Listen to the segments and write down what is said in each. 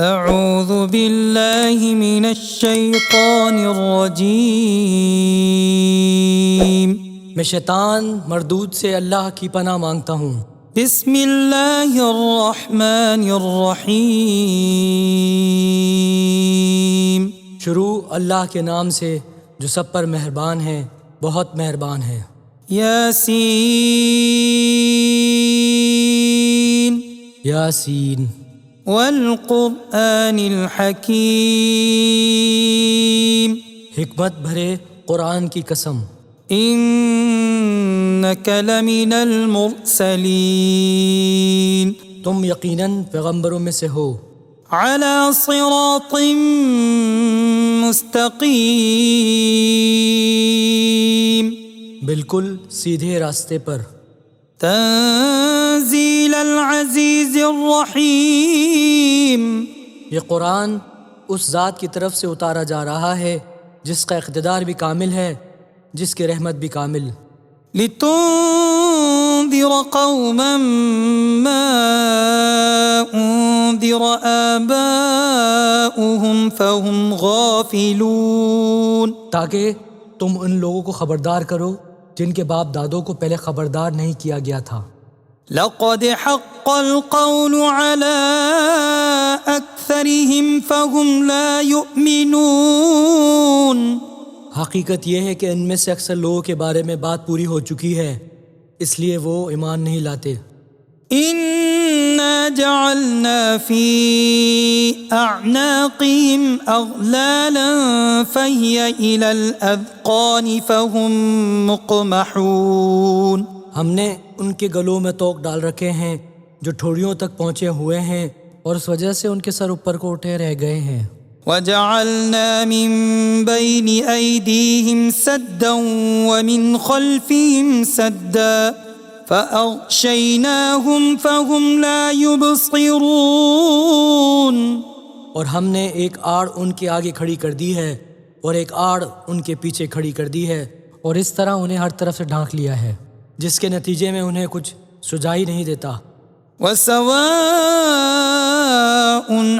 اعوذ باللہ من الشیطان الرجیم، میں شیطان مردود سے اللہ کی پناہ مانگتا ہوں۔ بسم اللہ الرحمن الرحیم، شروع اللہ کے نام سے جو سب پر مہربان ہے، بہت مہربان ہے۔ یاسین یاسین والقرآن الحکیم، حکمت بھرے قرآن کی قسم۔ انک لمن المرسلین، تم یقیناً پیغمبروں میں سے ہو۔ علی صراط مستقیم، بالکل سیدھے راستے پر۔ تنزیل العزیز الرحیم، یہ قرآن اس ذات کی طرف سے اتارا جا رہا ہے جس کا اقتدار بھی کامل ہے، جس کی رحمت بھی کامل۔ لتنذر قوما ما انذر آباؤهم فهم غافلون، تاکہ تم ان لوگوں کو خبردار کرو جن کے باپ دادوں کو پہلے خبردار نہیں کیا گیا تھا۔ لقد حق القول على اکثرهم فهم لا يؤمنون، حقیقت یہ ہے کہ ان میں سے اکثر لوگوں کے بارے میں بات پوری ہو چکی ہے، اس لیے وہ ایمان نہیں لاتے۔ انا جعلنا في اعناقهم اغلالا فهي الى الاذقان فهم مقمحون، ہم نے ان کے گلوں میں توق ڈال رکھے ہیں جو ٹھوڑیوں تک پہنچے ہوئے ہیں، اور اس وجہ سے ان کے سر اوپر کو اٹھے رہ گئے ہیں۔ وجعلنا من بين أيديهم سدا ومن خلفهم سدا فأغشيناهم فهم لا يبصرون، اور ہم نے ایک آڑ ان کے آگے کھڑی کر دی ہے اور ایک آڑ ان کے پیچھے کھڑی کر دی ہے، اور اس طرح انہیں ہر طرف سے ڈھانک لیا ہے، جس کے نتیجے میں انہیں کچھ سجائی نہیں دیتا۔ وسواء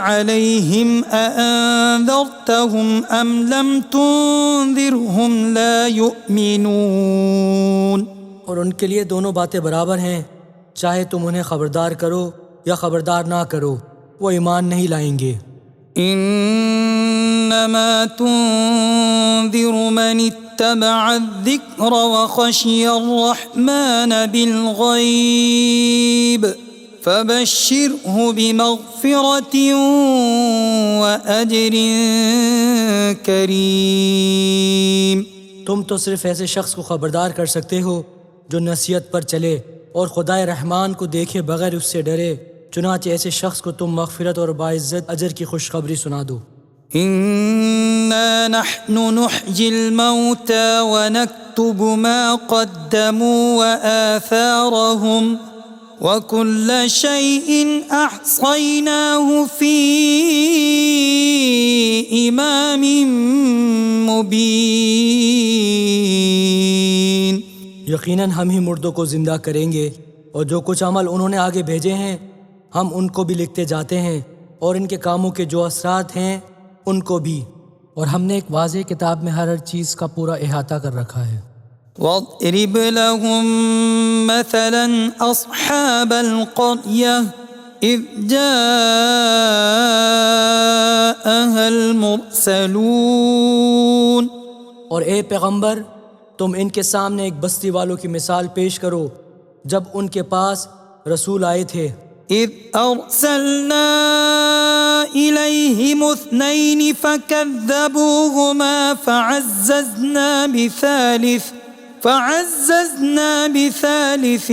عليهم أأنذرتهم أم لم تنذرهم لا يؤمنون، اور ان کے لیے دونوں باتیں برابر ہیں، چاہے تم انہیں خبردار کرو یا خبردار نہ کرو، وہ ایمان نہیں لائیں گے۔ انما تنذر من اتبع الذکر وخشی الرحمن بالغیب فبشرہ بمغفرۃ واجر کریم، تم تو صرف ایسے شخص کو خبردار کر سکتے ہو جو نصیحت پر چلے اور خدائے رحمان کو دیکھے بغیر اس سے ڈرے، چنانچہ ایسے شخص کو تم مغفرت اور باعزت اجر کی خوشخبری سنا دو۔ انا نحن نحيي الموتى ونكتب ما قدموا وآثارهم وكل شيء احصيناه في امام مبين، یقیناً ہم ہی مردوں کو زندہ کریں گے، اور جو کچھ عمل انہوں نے آگے بھیجے ہیں ہم ان کو بھی لکھتے جاتے ہیں، اور ان کے کاموں کے جو اثرات ہیں ان کو بھی، اور ہم نے ایک واضح کتاب میں ہر چیز کا پورا احاطہ کر رکھا ہے۔ واضرب لهم مثلا اصحاب القرية اذ جاءها المرسلون، اور اے پیغمبر تم ان کے سامنے ایک بستی والوں کی مثال پیش کرو جب ان کے پاس رسول آئے تھے۔ اذ ارسلنا الیہم اثنین فکذبوہما فعززنا بثالث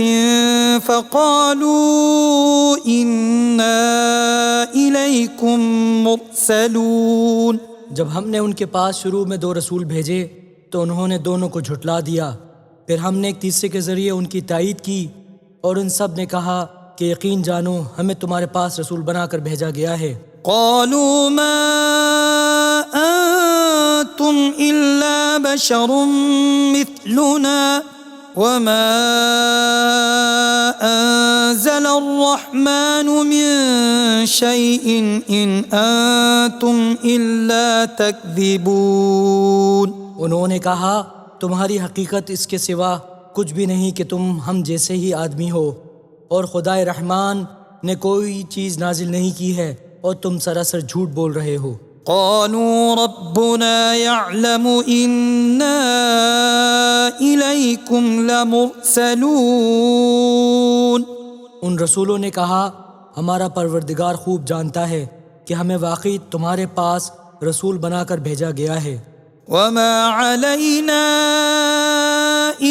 فقالوا انا الیکم مرسلون، جب ہم نے ان کے پاس شروع میں 2 رسول بھیجے تو انہوں نے دونوں کو جھٹلا دیا، پھر ہم نے ایک تیسرے کے ذریعے ان کی تائید کی، اور ان سب نے کہا کہ یقین جانو ہمیں تمہارے پاس رسول بنا کر بھیجا گیا ہے۔ قالوا ما انتم الا بشر مثلنا وما أنزل الرحمن من شيء إن أنتم إلا تكذبون. انہوں نے کہا تمہاری حقیقت اس کے سوا کچھ بھی نہیں کہ تم ہم جیسے ہی آدمی ہو، اور خدائے رحمان نے کوئی چیز نازل نہیں کی ہے اور تم سراسر جھوٹ بول رہے ہو. قالوا ربنا يعلم إنا إليكم لمرسلون. ان رسولوں نے کہا ہمارا پروردگار خوب جانتا ہے کہ ہمیں واقعی تمہارے پاس رسول بنا کر بھیجا گیا ہے. وما علينا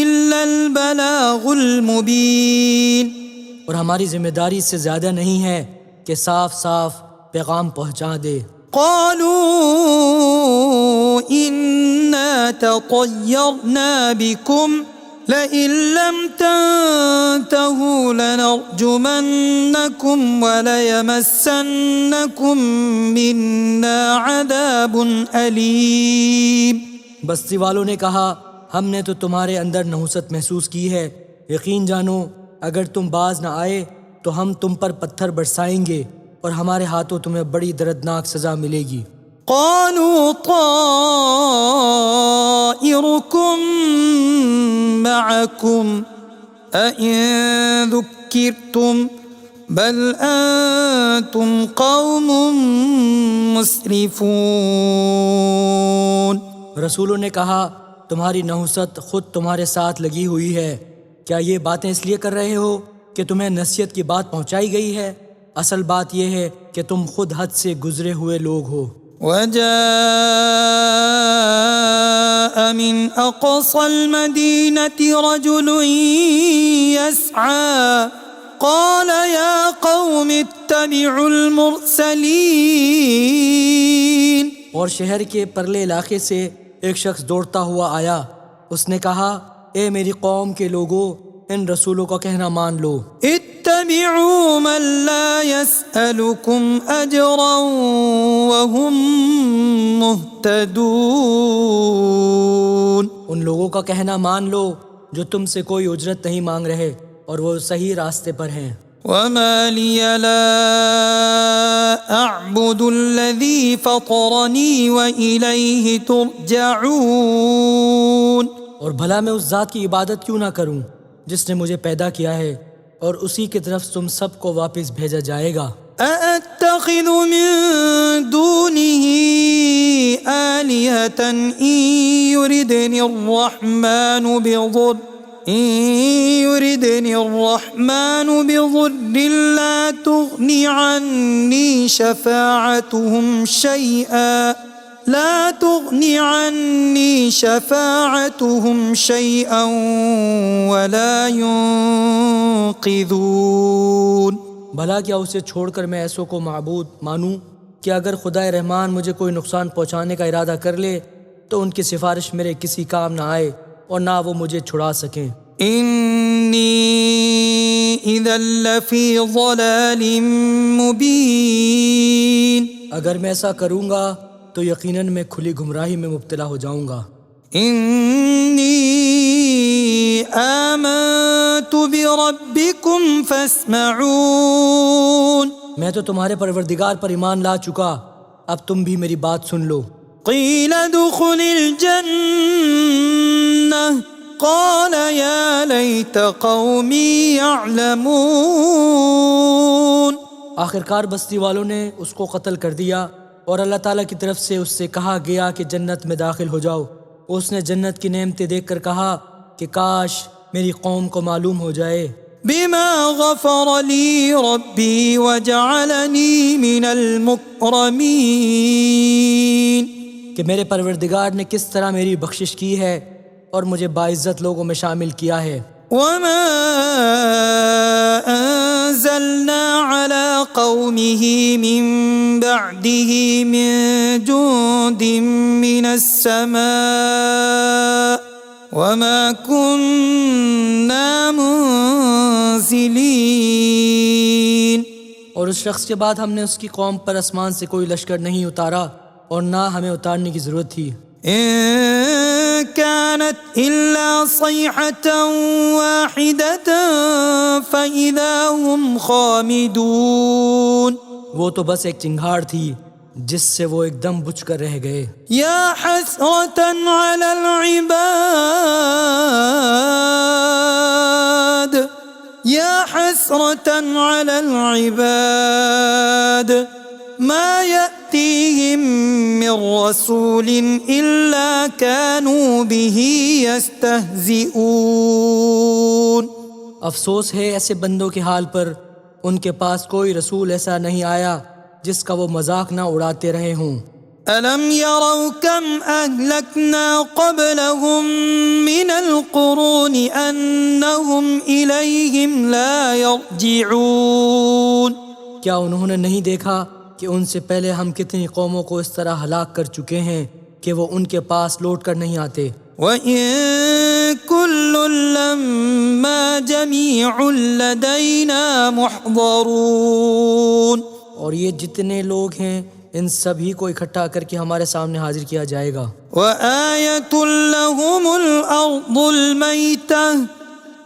إلا البلاغ المبين. اور ہماری ذمہ داری اس سے زیادہ نہیں ہے کہ صاف صاف پیغام پہنچا دے. قالوا إنا تطيرنا بكم لئن لم تنتهوا لنرجمنكم وليمسنكم منا عذاب أليم. بستی والوں نے کہا ہم نے تو تمہارے اندر نحوست محسوس کی ہے، یقین جانو اگر تم باز نہ آئے تو ہم تم پر پتھر برسائیں گے اور ہمارے ہاتھوں تمہیں بڑی دردناک سزا ملے گی. قالوا طائركم معكم أئن ذكرتم بل أنتم قوم مسرفون. رسولوں نے کہا تمہاری نحوست خود تمہارے ساتھ لگی ہوئی ہے، کیا یہ باتیں اس لیے کر رہے ہو کہ تمہیں نصیحت کی بات پہنچائی گئی ہے؟ اصل بات یہ ہے کہ تم خود حد سے گزرے ہوئے لوگ ہو. وجاء من أقصى المدينة رجل يسعى قال يا قوم اتبعوا المرسلين. اور شہر کے پرلے علاقے سے ایک شخص دوڑتا ہوا آیا، اس نے کہا اے میری قوم کے لوگوں ان رسولوں کا کہنا مان لو. اتبعوا من لا يسألكم أجرا وهم مهتدون. ان لوگوں کا کہنا مان لو جو تم سے کوئی اجرت نہیں مانگ رہے اور وہ صحیح راستے پر ہیں. وما لي لا أعبد الذي فطرني وإليه ترجعون. اور بھلا میں اس ذات کی عبادت کیوں نہ کروں جس نے مجھے پیدا کیا ہے اور اسی کی طرف تم سب کو واپس بھیجا جائے گا. أأتخذ من دونه آلهة إن يردني الرحمن بضر لا تغني عني شفاعتهم شيئا ولا ينقذون. بھلا کیا اسے چھوڑ کر میں ایسوں کو معبود مانوں کہ اگر خدائے رحمان مجھے کوئی نقصان پہنچانے کا ارادہ کر لے تو ان کی سفارش میرے کسی کام نہ آئے اور نہ وہ مجھے چھڑا سکیں. إني إذا لفي ضلال مبين. اگر میں ایسا کروں گا تو یقیناً میں کھلی گمراہی میں مبتلا ہو جاؤں گا. إني آمنت بربكم فاسمعون. میں تو تمہارے پروردگار پر ایمان لا چکا، اب تم بھی میری بات سن لو. قيل ادخل الجنة قال يا ليت قومي يعلمون. آخرکار بستی والوں نے اس کو قتل کر دیا اور اللہ تعالیٰ کی طرف سے اس سے کہا گیا کہ جنت میں داخل ہو جاؤ. اس نے جنت کی نعمتیں دیکھ کر کہا کہ کاش میری قوم کو معلوم ہو جائے. بما غفر لي ربي وجعلني من المكرمين. کہ میرے پروردگار نے کس طرح میری بخشش کی ہے اور مجھے باعزت لوگوں میں شامل کیا ہے. وما أنزلنا على قومه من بعده من جند من السماء وما كنا منزلين. اور اس شخص کے بعد ہم نے اس کی قوم پر آسمان سے کوئی لشکر نہیں اتارا اور نہ ہمیں اتارنے کی ضرورت تھی. إن كانت إلا صيحة واحدة فإذا هم خامدون. وہ تو بس ایک چنگھاڑ تھی جس سے وہ ایک دم بجھ کر رہ گئے. يا حسرة على العباد يا حسرة على العباد ما يأتيهم من رسول إلا كانوا به يستهزئون. افسوس ہے ایسے بندوں کے حال پر، ان کے پاس کوئی رسول ایسا نہیں آیا جس کا وہ مذاق نہ اڑاتے رہے ہوں. ألم يروا كم أهلكنا قبلهم من القرون أنهم إليهم لا يرجعون. کیا انہوں نے نہیں دیکھا کہ ان سے پہلے ہم کتنی قوموں کو اس طرح ہلاک کر چکے ہیں کہ وہ ان کے پاس لوٹ کر نہیں آتے. وَإِن كُلٌّ لَّمَّا جَمِيعٌ لَّدَيْنَا مُحْضَرُونَ. اور یہ جتنے لوگ ہیں ان سبھی کو اکٹھا کر کے ہمارے سامنے حاضر کیا جائے گا. وَآيَةٌ لَّهُمُ الْأَرْضُ الْمَيْتَةُ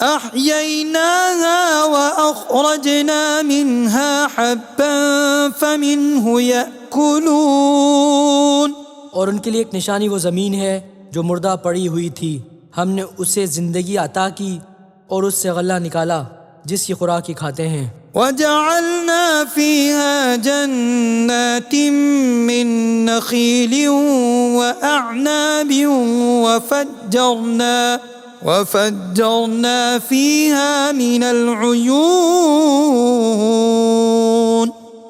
أَحْيَيْنَاهَا وَأَخْرَجْنَا مِنْهَا حَبًّا فَمِنْهُ يَأْكُلُونَ. اور ان کے لیے ایک نشانی وہ زمین ہے جو مردہ پڑی ہوئی تھی، ہم نے اسے زندگی عطا کی اور اس سے غلہ نکالا جس کی خوراک ہی کھاتے ہیں. وَجَعَلْنَا فِيهَا جَنَّاتٍ مِّن نَّخِيلٍ وَأَعْنَابٍ وَفَجَّرْنَا فِيهَا مِنَ الْعُيُونِ.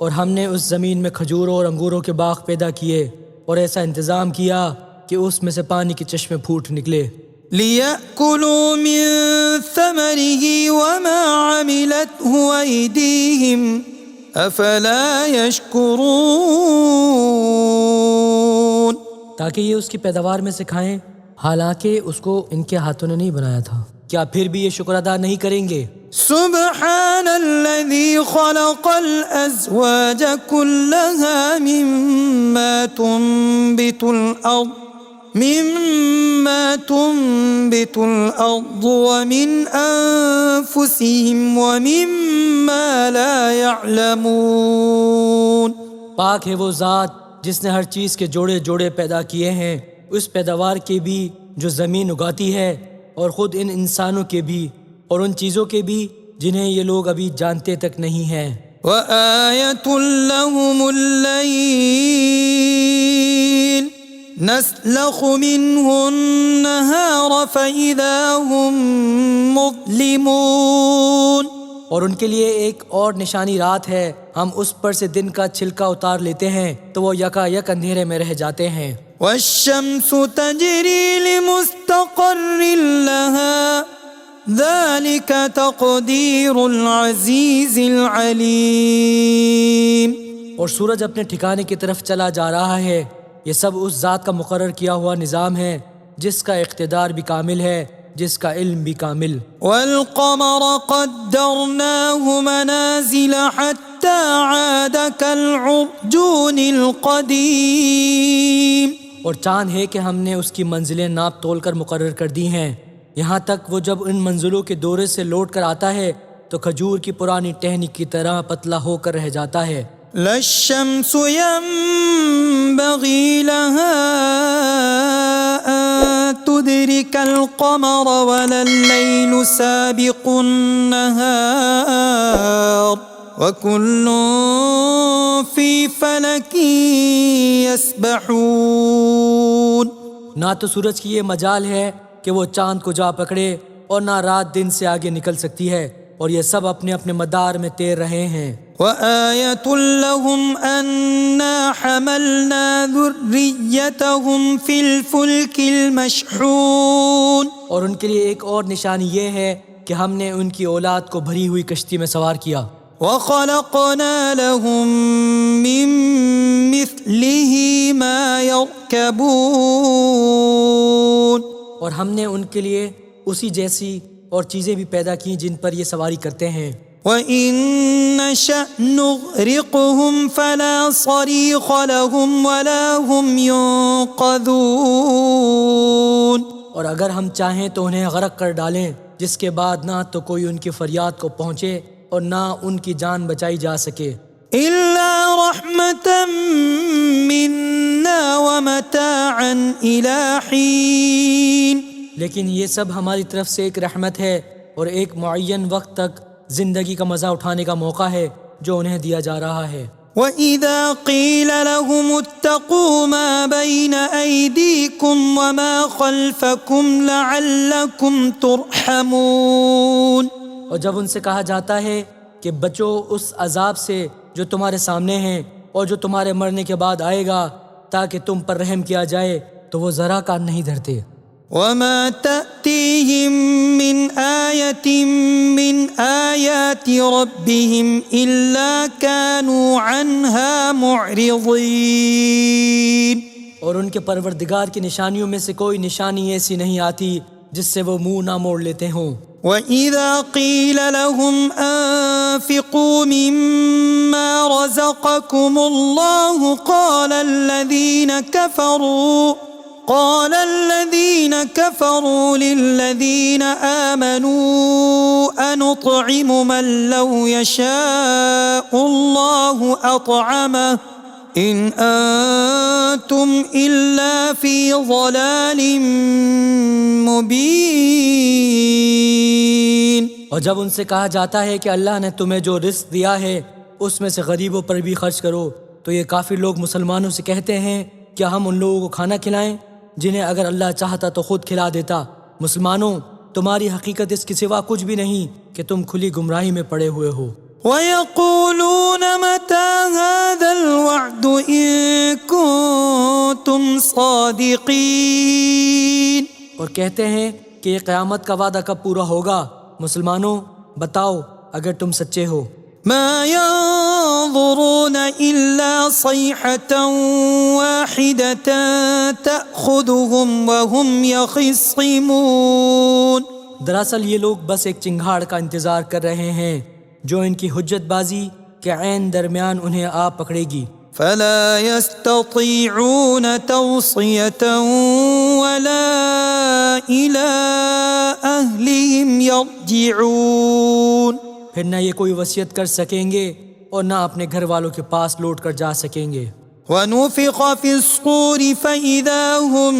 اور ہم نے اس زمین میں کھجوروں اور انگوروں کے باغ پیدا کیے اور ایسا انتظام کیا کہ اس میں سے پانی کے چشمے پھوٹ نکلے. لِيَأْكُلُوا مِن ثَمَرِهِ وَمَا عَمِلَتْهُ أَيْدِيهِمْ أَفَلَا يَشْكُرُونَ. تاکہ یہ اس کی پیداوار میں سے کھائیں، حالانکہ اس کو ان کے ہاتھوں نے نہیں بنایا تھا. کیا پھر بھی یہ شکر ادا نہیں کریں گے؟ سبحان الذي خلق الأزواج كلها مما تنبت الأرض ومن أنفسهم ومما لا يعلمون. پاک ہے وہ ذات جس نے ہر چیز کے جوڑے جوڑے پیدا کیے ہیں، اس پیداوار کے بھی جو زمین اگاتی ہے اور خود ان انسانوں کے بھی اور ان چیزوں کے بھی جنہیں یہ لوگ ابھی جانتے تک نہیں ہیں. وَآيَةٌ لَّهُمُ اللَّيْلُ نَسْلَخُ مِنْهُ النَّهَارَ فَإِذَا هُمْ مُظْلِمُونَ. اور ان کے لیے ایک اور نشانی رات ہے، ہم اس پر سے دن کا چھلکا اتار لیتے ہیں تو وہ یکا یک اندھیرے میں رہ جاتے ہیں. وَالشَّمْسُ تَجْرِي لِمُسْتَقَرٍّ لَّهَا ذَلِكَ تَقْدِيرُ الْعَزِيزِ الْعَلِيمِ. اور سورج اپنے ٹھکانے کی طرف چلا جا رہا ہے، یہ سب اس ذات کا مقرر کیا ہوا نظام ہے جس کا اقتدار بھی کامل ہے، جس کا علم بھی کامل. وَالْقَمَرَ قَدَّرْنَاهُ مَنَازِلَ حَتَّى عَادَ كَالْعُرْجُونِ الْقَدِيمِ. اور چاند ہے کہ ہم نے اس کی منزلیں ناپ تول کر مقرر کر دی ہیں، یہاں تک وہ جب ان منزلوں کے دورے سے لوٹ کر آتا ہے تو کھجور کی پرانی ٹہنی کی طرح پتلا ہو کر رہ جاتا ہے. لَا الشَّمْسُ يَنبَغِي لَهَا أَن تُدْرِكَ الْقَمَرَ وَلَا اللَّيْلُ سَابِقُ النَّهَارِ وَكُلٌّ فِي فَلَكٍ يَسْبَحُونَ. نہ تو سورج کی یہ مجال ہے کہ وہ چاند کو جا پکڑے اور نہ رات دن سے آگے نکل سکتی ہے، اور یہ سب اپنے اپنے مدار میں تیر رہے ہیں. وَآيَةٌ لَّهُمْ أَنَّا حَمَلْنَا ذُرِّيَّتَهُمْ فِي الْفُلْكِ الْمَشْحُونِ. اور ان کے لیے ایک اور نشانی یہ ہے کہ ہم نے ان کی اولاد کو بھری ہوئی کشتی میں سوار کیا. وَخَلَقْنَا لَهُم مِّن مِّثْلِهِ مَا يَرْكَبُونَ. اور ہم نے ان کے لیے اسی جیسی اور چیزیں بھی پیدا کی جن پر یہ سواری کرتے ہیں. وَإِن نَّشَأْ نُغْرِقْهُمْ فَلَا صَرِيخَ لَهُمْ وَلَا هُمْ يُنقَذُونَ. اور اگر ہم چاہیں تو انہیں غرق کر ڈالیں، جس کے بعد نہ تو کوئی ان کی فریاد کو پہنچے اور نہ ان کی جان بچائی جا سکے، إلا رحمة منا ومتاعا إلى حين. لیکن یہ سب ہماری طرف سے ایک رحمت ہے اور ایک معین وقت تک زندگی کا مزہ اٹھانے کا موقع ہے جو انہیں دیا جا رہا ہے۔ وَإِذَا قِيلَ لَهُمُ اتَّقُوا مَا بَيْنَ أَيْدِيكُمْ وَمَا خَلْفَكُمْ لَعَلَّكُمْ تُرْحَمُونَ. اور جب ان سے کہا جاتا ہے کہ بچو اس عذاب سے جو تمہارے سامنے ہیں اور جو تمہارے مرنے کے بعد آئے گا تاکہ تم پر رحم کیا جائے، تو وہ ذرا کان نہیں دھرتے۔ وَمَا تَأْتِيهِم مِّنْ آيَةٍ مِّنْ آيَاتِ رَبِّهِمْ إِلَّا كَانُوا عَنْهَا مُعْرِضِينَ. اور ان کے پروردگار کی نشانیوں میں سے کوئی نشانی ایسی نہیں آتی جس سے وہ منہ نہ موڑ لیتے ہوں۔ وَإِذَا قِيلَ لَهُمْ أَنفِقُوا مِمَّا رَزَقَكُمُ اللَّهُ قال الذين كفروا للذين آمنوا أنطعم من لو يشاء الله أطعمه إن أنتم إلا في ضلال مبين. اور جب ان سے کہا جاتا ہے کہ اللہ نے تمہیں جو رزق دیا ہے اس میں سے غریبوں پر بھی خرچ کرو، تو یہ کافر لوگ مسلمانوں سے کہتے ہیں کیا ہم ان لوگوں کو کھانا کھلائیں جنہیں اگر اللہ چاہتا تو خود کھلا دیتا؟ مسلمانوں، تمہاری حقیقت اس کے سوا کچھ بھی نہیں کہ تم کھلی گمراہی میں پڑے ہوئے ہو۔ وَيَقُولُونَ مَتَى هَذَا الْوَعْدُ إِن كُنتُمْ صَادِقِينَ. اور کہتے ہیں کہ یہ قیامت کا وعدہ کب پورا ہوگا؟ مسلمانوں، بتاؤ اگر تم سچے ہو۔ ما ينظرون إلا صيحة واحدة تأخذهم وهم يخصمون. دراصل یہ لوگ بس ایک چنگھاڑ کا انتظار کر رہے ہیں جو ان کی حجت بازی کے عین درمیان انہیں آ پکڑے گی۔ فلا يستطيعون توصية ولا إلى أهلهم يرجعون. پھر نہ یہ کوئی وصیت کر سکیں گے اور نہ اپنے گھر والوں کے پاس لوٹ کر جا سکیں گے۔ ونفخ في الصور فإذا هم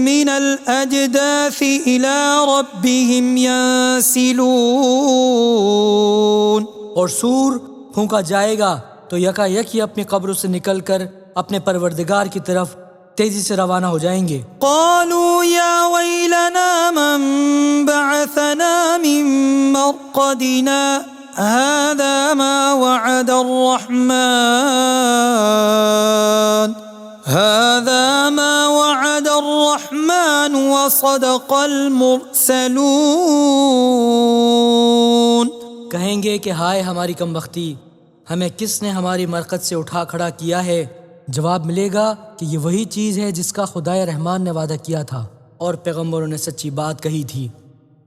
من الأجداث إلى ربهم ينسلون. اور سور پھونکا جائے گا تو یکا یک ہی اپنی قبروں سے نکل کر اپنے پروردگار کی طرف تیزی سے روانہ ہو جائیں گے۔ قالوا يا ويلنا من بعثنا من مرقدنا هذا ما وعد الرحمن وصدق المرسلون. کہیں گے کہ ہائے ہماری کم بختی، ہمیں کس نے ہماری مرقد سے اٹھا کھڑا کیا ہے؟ جواب ملے گا کہ یہ وہی چیز ہے جس کا خدائے رحمان نے وعدہ کیا تھا اور پیغمبروں نے سچی بات کہی تھی۔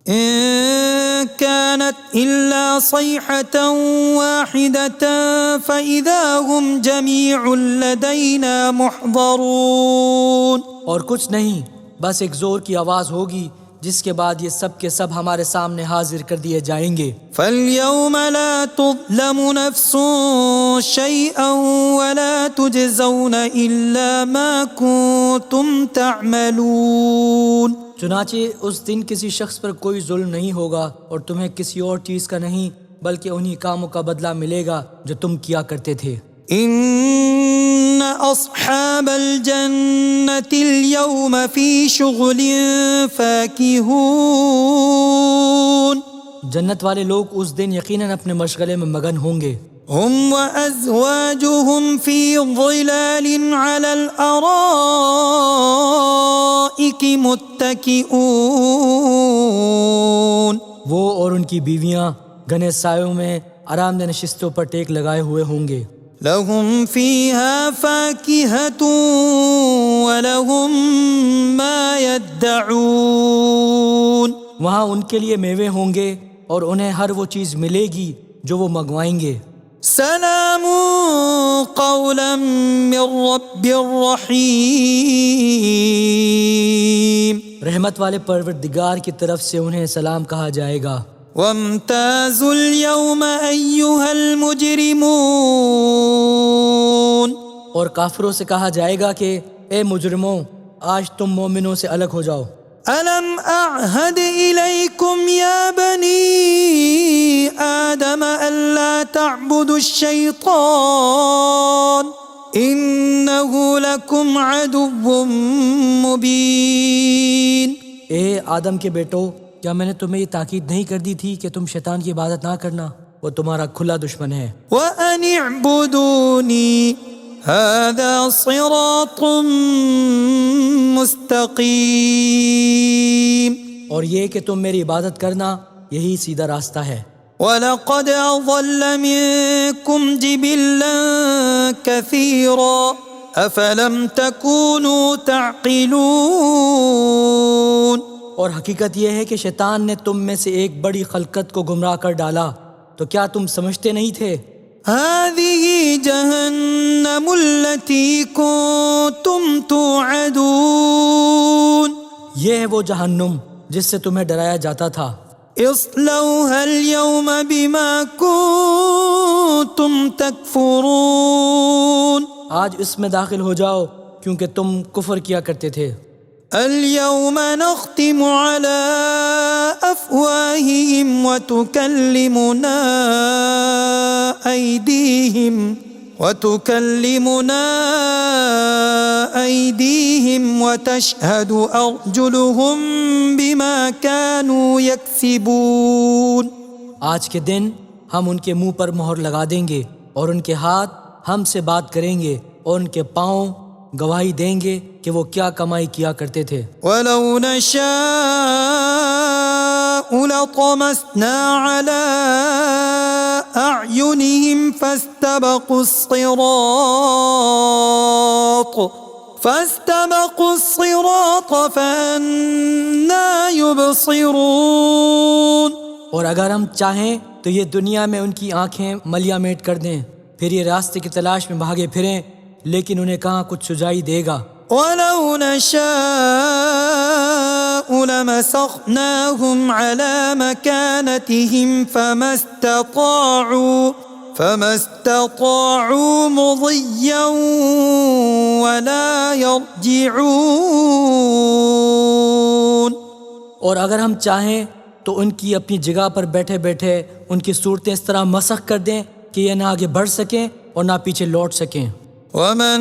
إن كانت إلا صيحة واحدة فإذا هم جميع لدينا محضرون. اور کچھ نہیں، بس ایک زور کی آواز ہوگی جس کے بعد یہ سب کے سب ہمارے سامنے حاضر کر دیے جائیں گے۔ فَالْيَوْمَ لَا تُظْلَمُ نَفْسٌ شَيْئًا وَلَا تُجْزَوْنَ إِلَّا مَا كُنتُمْ تَعْمَلُونَ. چنانچہ اس دن کسی شخص پر کوئی ظلم نہیں ہوگا اور تمہیں کسی اور چیز کا نہیں بلکہ انہی کاموں کا بدلہ ملے گا جو تم کیا کرتے تھے۔ إن أصحاب الجنة اليوم في شغل فاكهون. جنت والے لوگ اس دن یقیناً اپنے مشغلے میں مگن ہوں گے۔ هم وأزواجهم في ظلال على الأرائك متكئون. وہ اور ان کی بیویاں گھنے سایوں میں آرام دہ نشستوں پر ٹیک لگائے ہوئے ہوں گے۔ لهم فيها فاكهة ولهم ما يدعون. وہاں ان کے لیے میوے ہوں گے اور انہیں ہر وہ چیز ملے گی جو وہ منگوائیں گے۔ سلام قولا من رب رحیم. رحمت والے پروردگار کی طرف سے انہیں سلام کہا جائے گا۔ وامتازوا اليوم أيها المجرمون، اور کافروں سے کہا جائے گا کہ اے مجرموں، آج تم مومنوں سے الگ ہو جاؤ۔ ألم أعهد إليكم يا بني آدم ألا تعبدوا الشيطان إنه لكم عدو مبين۔ اے آدم کے بیٹو، کیا میں نے تمہیں یہ تاکید نہیں کر دی تھی کہ تم شیطان کی عبادت نہ کرنا؟ وہ تمہارا کھلا دشمن ہے۔ وأن اعبدوني هذا صراط مستقيم، اور یہ کہ تم میری عبادت کرنا، یہی سیدھا راستہ ہے۔ وَلَقَدْ أَضَلَّ مِنكُمْ جِبِلًّا كَثِيرًا أَفَلَمْ تَكُونُوا تَعْقِلُونَ۔ اور حقیقت یہ ہے کہ شیطان نے تم میں سے ایک بڑی خلقت کو گمراہ کر ڈالا، تو کیا تم سمجھتے نہیں تھے؟ هَذِهِ جَهَنَّمُ الَّتِي كُنتُمْ تُوعَدُونَ، یہ ہے وہ جہنم جس سے تمہیں ڈرایا جاتا تھا۔ اصلوها اليوم بما كنتم تكفرون، آج اس میں داخل ہو جاؤ کیونکہ تم کفر کیا کرتے تھے۔ اليوم نختم على أفواههم وتكلمنا أيديهم وتشهد أرجلهم بما كانوا يكسبون۔ آج کے دن ہم ان کے منہ پر مہر لگا دیں گے، اور ان کے ہاتھ ہم سے بات کریں گے، اور ان کے پاؤں گواہی دیں گے کہ وہ کیا کمائی کیا کرتے تھے۔ وَلَوْ نَشَاءُ لَطَمَسْنَا عَلَىٰ أَعْيُنِهِمْ فَاسْتَبَقُوا الصِّرَاطَ فَأَنَّىٰ يُبْصِرُونَ۔ اور اگر ہم چاہیں تو یہ دنیا میں ان کی آنکھیں ملیا میٹ کر دیں، پھر یہ راستے کی تلاش میں بھاگے پھریں، لیکن انہیں کہاں کچھ سجائی دے گا۔ وَلَوْ نَشَاءُ لَمَسَخْنَاهُمْ عَلَىٰ مَكَانَتِهِمْ فَمَا اسْتَطَاعُوا مُضِيًّا وَلَا يَرْجِعُونَ۔ اور اگر ہم چاہیں تو ان کی اپنی جگہ پر بیٹھے بیٹھے ان کی صورتیں اس طرح مسخ کر دیں کہ یہ نہ آگے بڑھ سکیں اور نہ پیچھے لوٹ سکیں۔ وَمَن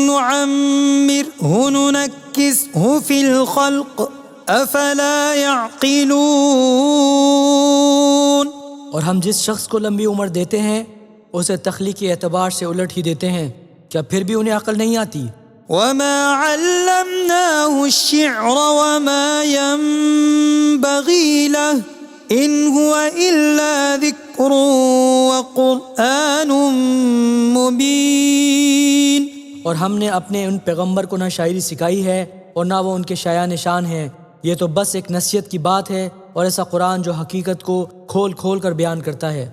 نُعَمِّرْهُ نُنَكِّسْهُ فِي الْخَلْقِ أَفَلَا يَعْقِلُونَ۔ اور ہم جس شخص کو لمبی عمر دیتے ہیں اسے تخلیقی اعتبار سے الٹ ہی دیتے ہیں، کیا پھر بھی انہیں عقل نہیں آتی؟ وَمَا عَلَّمْنَاهُ الشِّعْرَ وَمَا يَنبَغِي لَهُ إِنْ هُوَ إِلَّا ذِكْرٌ وَقُرْآنٌ مُبِينٌ۔ اور ہم نے اپنے ان پیغمبر کو نہ شاعری سکھائی ہے اور نہ وہ ان کے شایع نشان ہیں، یہ تو بس ایک نصیحت کی بات ہے اور ایسا قرآن جو حقیقت کو کھول کھول کر بیان کرتا ہے۔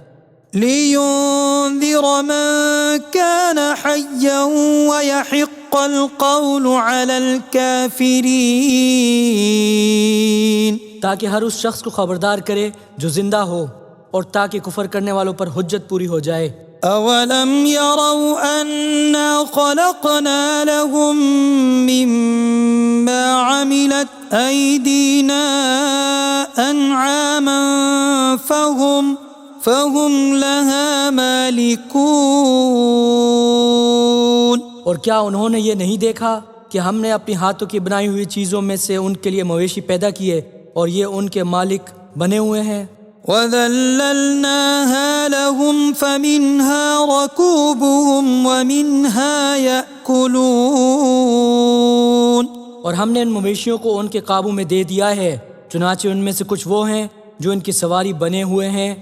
لِيُنذِرَ مَن كَانَ حَيًّا وَيَحِقَّ الْقَوْلُ عَلَى الْكَافِرِينَ، تاکہ ہر اس شخص کو خبردار کرے جو زندہ ہو، اور تاکہ کفر کرنے والوں پر حجت پوری ہو جائے۔ أَوَلَمْ يَرَوْا أَنَّا خَلَقْنَا لَهُم مِّمَّا عَمِلَتْ أَيْدِينَا أَنْعَامًا فَهُمْ لَهَا مَالِكُونَ۔ اور کیا انہوں نے یہ نہیں دیکھا کہ ہم نے اپنی ہاتھوں کی بنائی ہوئی چیزوں میں سے ان کے لیے مویشی پیدا کیے اور یہ ان کے مالک بنے ہوئے ہیں؟ وَذَلَّلْنَاهَا لَهُمْ فَمِنْهَا رَكُوبُهُمْ وَمِنْهَا يَأْكُلُونَ۔ اور ہم نے ان مویشیوں کو ان کے قابو میں دے دیا ہے، چنانچہ ان میں سے کچھ وہ ہیں جو ان کی سواری بنے ہوئے ہیں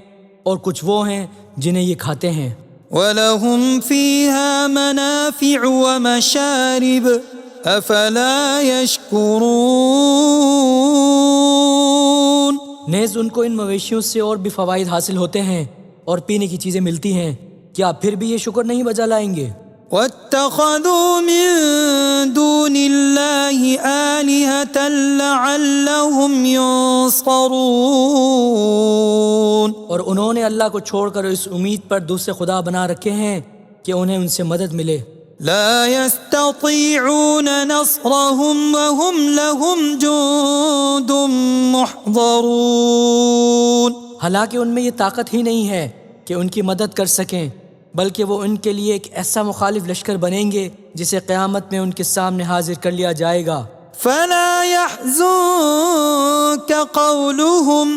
اور کچھ وہ ہیں جنہیں یہ کھاتے ہیں۔ وَلَهُمْ فِيهَا مَنَافِعُ وَمَشَارِبُ أَفَلَا يَشْكُرُونَ۔ نیز ان کو ان مویشیوں سے اور بھی فوائد حاصل ہوتے ہیں اور پینے کی چیزیں ملتی ہیں، کیا پھر بھی یہ شکر نہیں بجا لائیں گے؟ واتخذوا من دون الله آلهة لعلهم ينصرون، اور انہوں نے اللہ کو چھوڑ کر اس امید پر دوسرے خدا بنا رکھے ہیں کہ انہیں ان سے مدد ملے۔ لا يستطيعون نصرهم وهم لهم جند محضرون، حالانکہ ان میں یہ طاقت ہی نہیں ہے کہ ان کی مدد کر سکیں، بلکہ وہ ان کے لیے ایک ایسا مخالف لشکر بنیں گے جسے قیامت میں ان کے سامنے حاضر کر لیا جائے گا۔ فلا يحزنك قولهم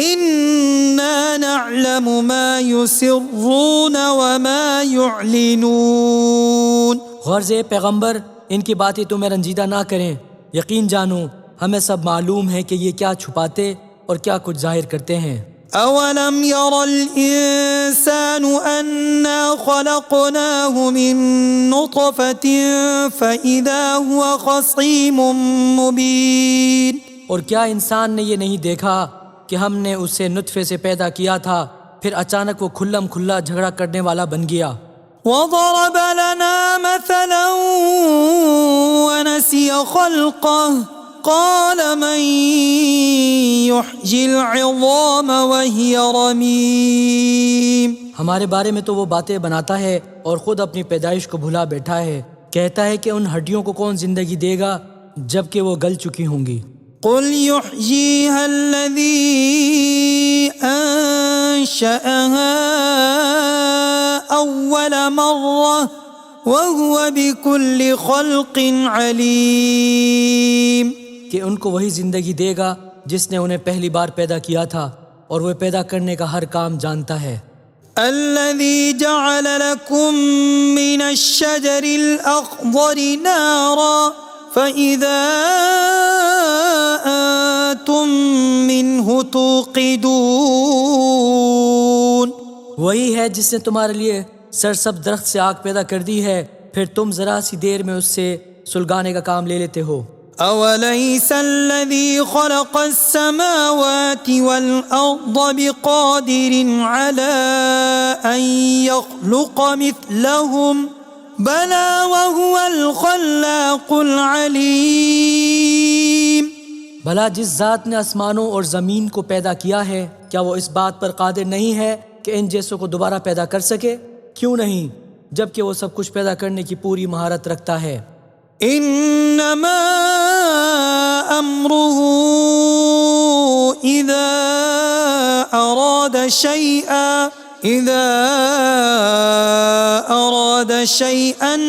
إنا نعلم ما يسرون وما يعلنون، غرض اے پیغمبر ان کی باتیں تمہیں رنجیدہ نہ کریں، یقین جانو ہمیں سب معلوم ہے کہ یہ کیا چھپاتے اور کیا کچھ ظاہر کرتے ہیں۔ أولم ير الإنسان أنا خلقناه من نطفة فإذا هو خصيم مبين، اور کیا انسان نے یہ نہیں دیکھا کہ ہم نے اسے نطفے سے پیدا کیا تھا، پھر اچانک وہ کھلم کھلا جھگڑا کرنے والا بن گیا۔ وضرب لنا مثلا ونسي خلقه قال من يحيي العظام وهي رميم، ہمارے بارے میں تو وہ باتیں بناتا ہے اور خود اپنی پیدائش کو بھلا بیٹھا ہے، کہتا ہے کہ ان ہڈیوں کو کون زندگی دے گا جبکہ وہ گل چکی ہوں گی۔ قل يحييها الذي أنشأها أول مرة وهو بكل خلق عليم، کہ ان کو وہی زندگی دے گا جس نے انہیں پہلی بار پیدا کیا تھا اور وہ پیدا کرنے کا ہر کام جانتا ہے۔ الذي جعل لكم من الشجر الأخضر نارا فإذا أنتم منه توقدون، وہی ہے جس نے تمہارے لیے سرسبز درخت سے آگ پیدا کر دی ہے، پھر تم ذرا سی دیر میں اس سے سلگانے کا کام لے لیتے ہو۔ أوليس الذي خلق السماوات والأرض بقادر على أن يخلق مثلهم بلى وهو الخلاق العليم، بھلا جس ذات نے آسمانوں اور زمین کو پیدا کیا ہے کیا وہ اس بات پر قادر نہیں ہے کہ ان جیسوں کو دوبارہ پیدا کر سکے؟ کیوں نہیں، جبکہ وہ سب کچھ پیدا کرنے کی پوری مہارت رکھتا ہے۔ انما امره اذا اراد شيئا ان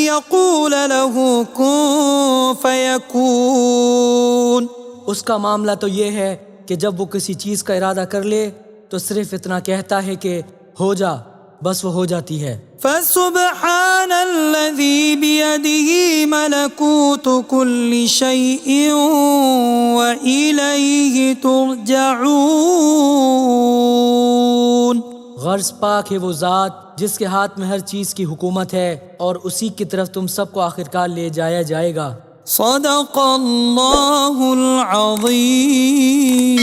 يقول له كن فيكون، اس کا معاملہ تو یہ ہے کہ جب وہ کسی چیز کا ارادہ کر لے تو صرف اتنا کہتا ہے کہ ہو جا، بس وہ ہو جاتی ہے۔ فسبحان الذي بيده ملكوت كل شيء وإليه ترجعون، غرض پاک ہے وہ ذات جس کے ہاتھ میں ہر چیز کی حکومت ہے اور اسی کی طرف تم سب کو آخرکار لے جایا جائے گا۔ صدق اللہ العظیم۔